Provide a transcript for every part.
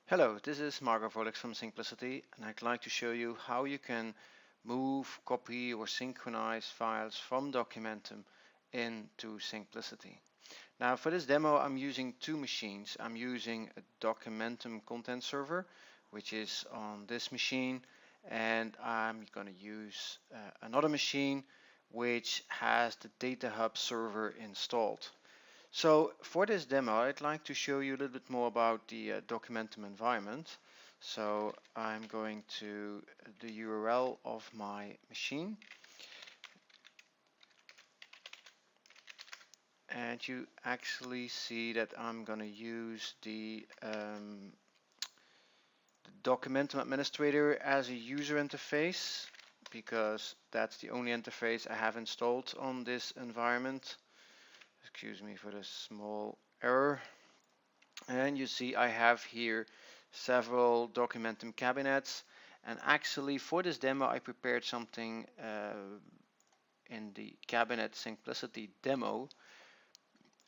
Hello, this is Marco Volix from Syncplicity, and I'd like to show you how you can move, copy, or synchronize files from Documentum into Syncplicity. Now, for this demo, I'm using two machines. I'm using a Documentum content server, which is on this machine, and I'm going to use another machine which has the Data Hub server installed. So for this demo, I'd like to show you a little bit more about the Documentum environment. So I'm going to the URL of my machine, and you actually see that I'm going to use the Documentum administrator as a user interface because that's the only interface I have installed on this environment. Excuse me for the small error. And you see I have here several Documentum cabinets, and actually for this demo I prepared something in the cabinet Syncplicity demo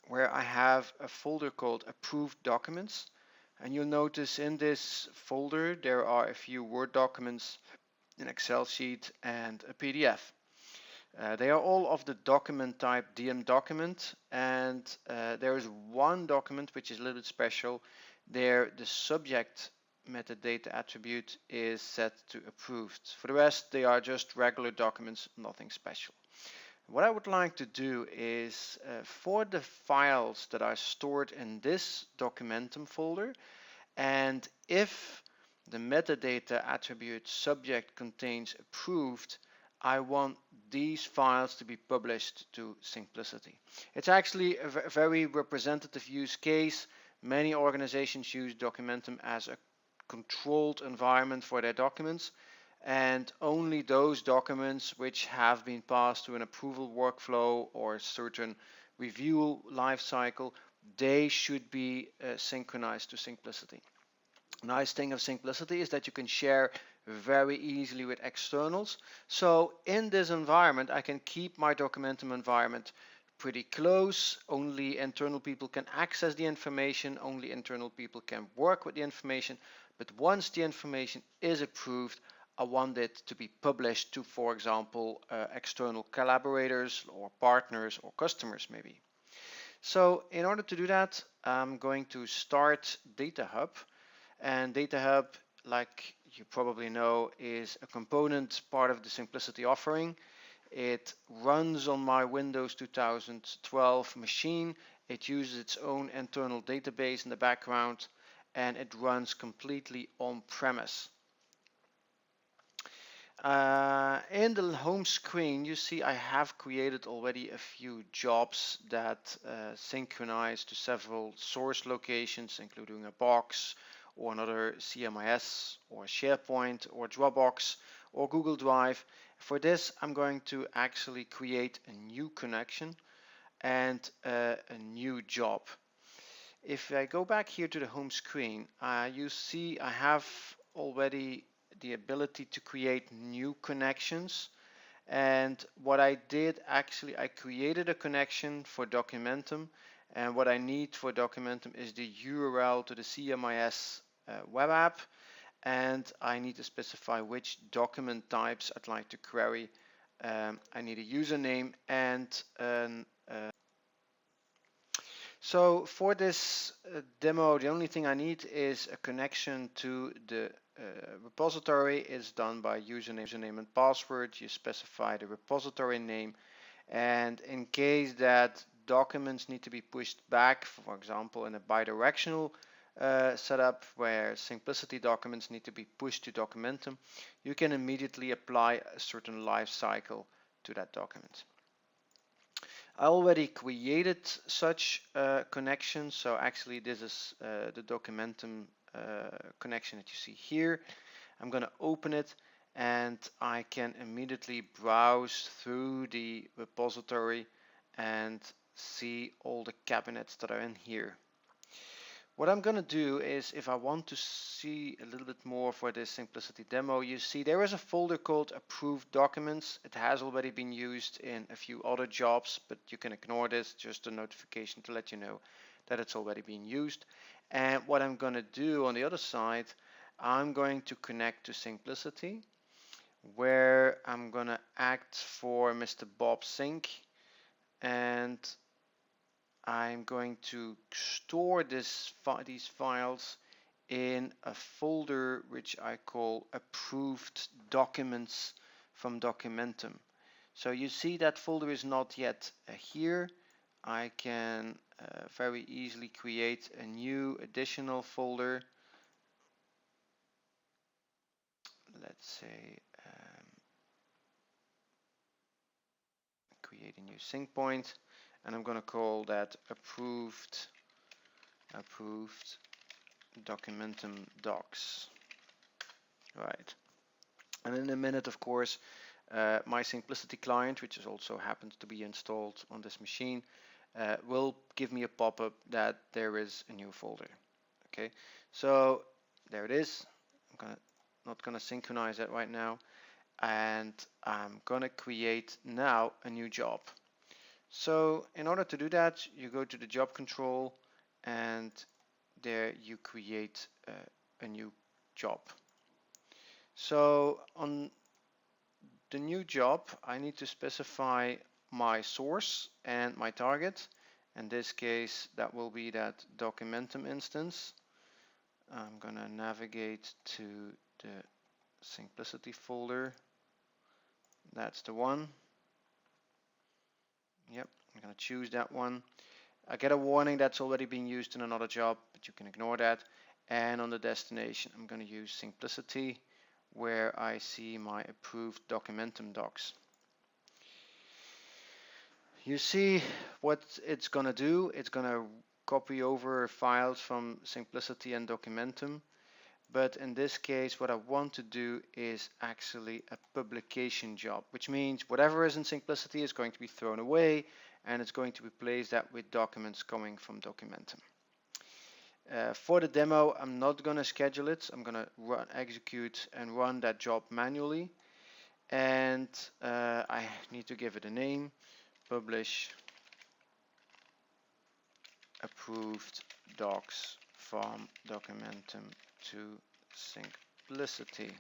where I have a folder called approved documents, and you'll notice in this folder there are a few Word documents, an Excel sheet, and a PDF. They are all of the document type DM document, and there is one document which is a little bit special. There the subject metadata attribute is set to approved. For the rest they are just regular documents, nothing special. What I would like to do is for the files that are stored in this Documentum folder, and if the metadata attribute subject contains approved, I want these files to be published to Syncplicity. It's actually a very representative use case. Many organizations use Documentum as a controlled environment for their documents, and only those documents which have been passed through an approval workflow or a certain review lifecycle, they should be synchronized to Syncplicity. Nice thing of Syncplicity is that you can share very easily with externals. So in this environment, I can keep my Documentum environment pretty close. Only internal people can access the information. Only internal people can work with the information. But once the information is approved, I want it to be published to, for example, external collaborators or partners or customers maybe. So in order to do that, I'm going to start Data Hub. And Data Hub, like you probably know, is a component part of the Syncplicity offering. It runs on my Windows 2012 machine. It uses its own internal database in the background, and it runs completely on-premise. In the home screen, you see I have created already a few jobs that synchronize to several source locations, including a box or another CMIS or SharePoint or Dropbox or Google Drive. For this, I'm going to actually create a new connection and a new job. If I go back here to the home screen, you see I have already the ability to create new connections. And what I did actually, I created a connection for Documentum, and what I need for Documentum is the URL to the CMIS web app, and I need to specify which document types I'd like to query. I need a username and an So for this demo, the only thing I need is a connection to the repository. It's done by username and password. You specify the repository name, and in case that documents need to be pushed back, for example, in a bidirectional setup where Syncplicity documents need to be pushed to Documentum, you can immediately apply a certain life cycle to that document. I already created such connections, so actually this is the Documentum connection that you see here. I'm going to open it, and I can immediately browse through the repository and see all the cabinets that are in here. What I'm going to do is, if I want to see a little bit more for this Syncplicity demo, you see there is a folder called approved documents. It has already been used in a few other jobs, but you can ignore this, just a notification to let you know that it's already being used. And what I'm going to do on the other side, I'm going to connect to Syncplicity, where I'm going to act for Mr. Bob Sync, and I'm going to store these files in a folder which I call approved documents from Documentum. So you see that folder is not yet here. I can very easily create a new additional folder. Let's say create a new sync point, and I'm going to call that approved Documentum docs. Right. And in a minute, of course, my Syncplicity client, which is also happens to be installed on this machine, will give me a pop-up that there is a new folder. Okay, so there it is. I'm not gonna synchronize that right now, and I'm gonna create now a new job. So in order to do that, you go to the job control, and there you create a new job. So on the new job, I need to specify my source and my target. In this case, that will be that Documentum instance. I'm going to navigate to the Syncplicity folder. That's the one. Yep, I'm going to choose that one. I get a warning that's already been used in another job, but you can ignore that. And on the destination, I'm going to use Syncplicity, where I see my approved Documentum docs. You see what it's going to do. It's going to copy over files from Syncplicity and Documentum. But in this case, what I want to do is actually a publication job, which means whatever is in Syncplicity is going to be thrown away, and it's going to replace that with documents coming from Documentum. For the demo, I'm not going to schedule it. I'm going to execute and run that job manually. And I need to give it a name. Publish approved docs from Documentum to Syncplicity.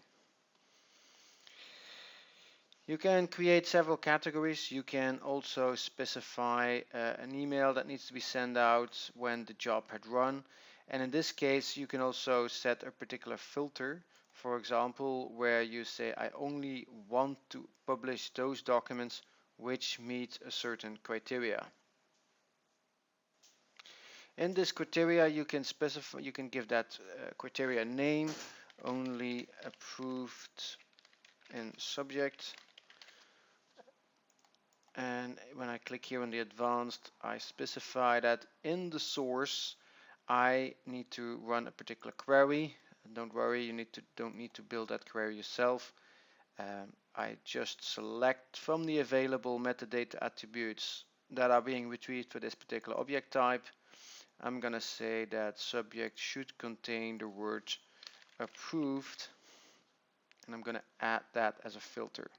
You can create several categories. You can also specify an email that needs to be sent out when the job had run. And in this case, you can also set a particular filter. For example, where you say, I only want to publish those documents which meet a certain criteria. In this criteria, you can specify, you can give that criteria name, only approved in subject. And when I click here on the advanced, I specify that in the source, I need to run a particular query. And don't worry, you don't need to build that query yourself. I just select from the available metadata attributes that are being retrieved for this particular object type. I'm going to say that subject should contain the word approved, and I'm going to add that as a filter.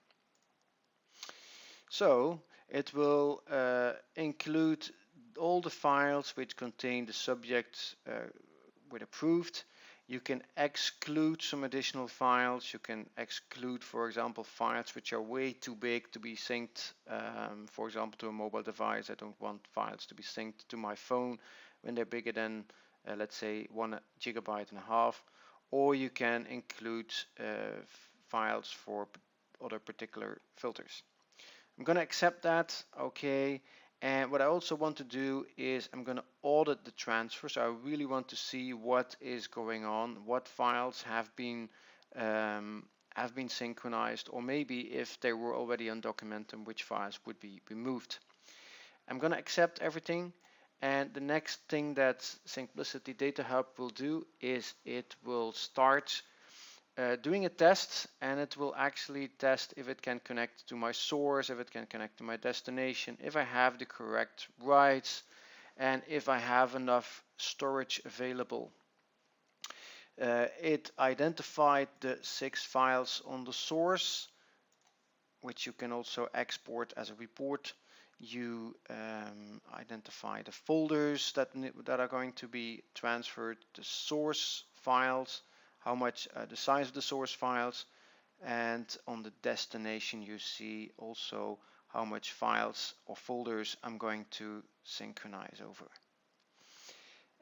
So it will include all the files which contain the subject with approved. You can exclude some additional files. You can exclude, for example, files which are way too big to be synced, for example, to a mobile device. I don't want files to be synced to my phone when they're bigger than, let's say, 1.5 GB. Or you can include files for other particular filters. I'm going to accept that, okay. And what I also want to do is I'm going to audit the transfer. So I really want to see what is going on, what files have been synchronized, or maybe if they were already on Documentum, which files would be removed. I'm going to accept everything. And the next thing that Syncplicity Data Hub will do is it will start doing a test, and it will actually test if it can connect to my source, if it can connect to my destination, if I have the correct rights, and if I have enough storage available. It identified the 6 files on the source, which you can also export as a report. you identify the folders that are going to be transferred, the source files, how much the size of the source files, and on the destination you see also how much files or folders I'm going to synchronize over.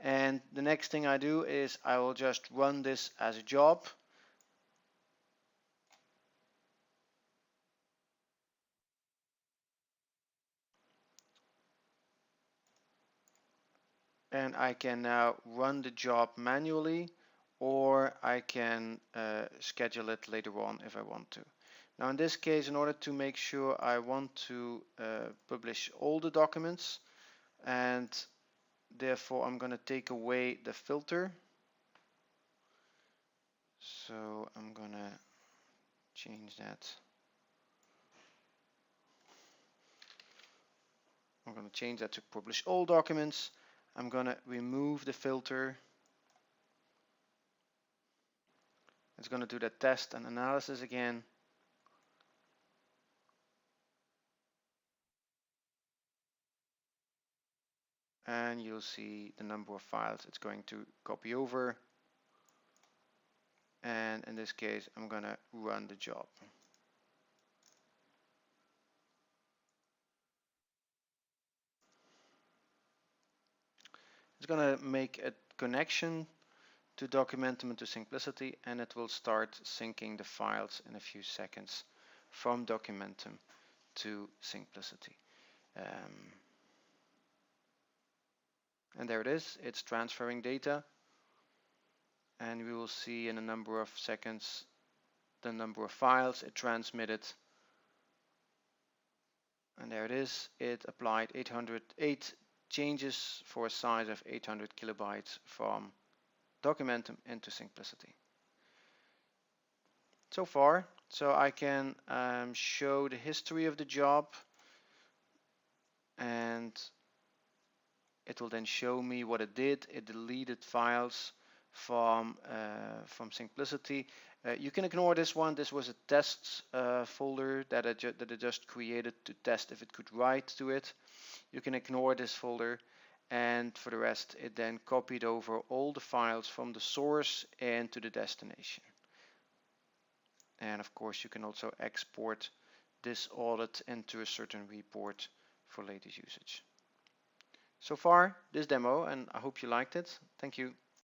And the next thing I do is I will just run this as a job. And I can now run the job manually, or I can schedule it later on if I want to. Now in this case, in order to make sure I want to publish all the documents, and therefore I'm going to take away the filter. So I'm going to change that. I'm going to change that to publish all documents. I'm going to remove the filter. It's going to do the test and analysis again. And you'll see the number of files it's going to copy over. And in this case, I'm going to run the job. It's going to make a connection to Documentum and to Syncplicity, and it will start syncing the files in a few seconds from Documentum to Syncplicity. And there it is, it's transferring data, and we will see in a number of seconds the number of files it transmitted. And there it is, it applied 808 changes for a size of 800 kilobytes from Documentum into Syncplicity. So far, so I can show the history of the job, and it will then show me what it did. It deleted files from Syncplicity. You can ignore this one. This was a test folder that it just created to test if it could write to it. You can ignore this folder, and for the rest it then copied over all the files from the source and to the destination. And of course you can also export this audit into a certain report for later usage. So far, this demo, and I hope you liked it. Thank you.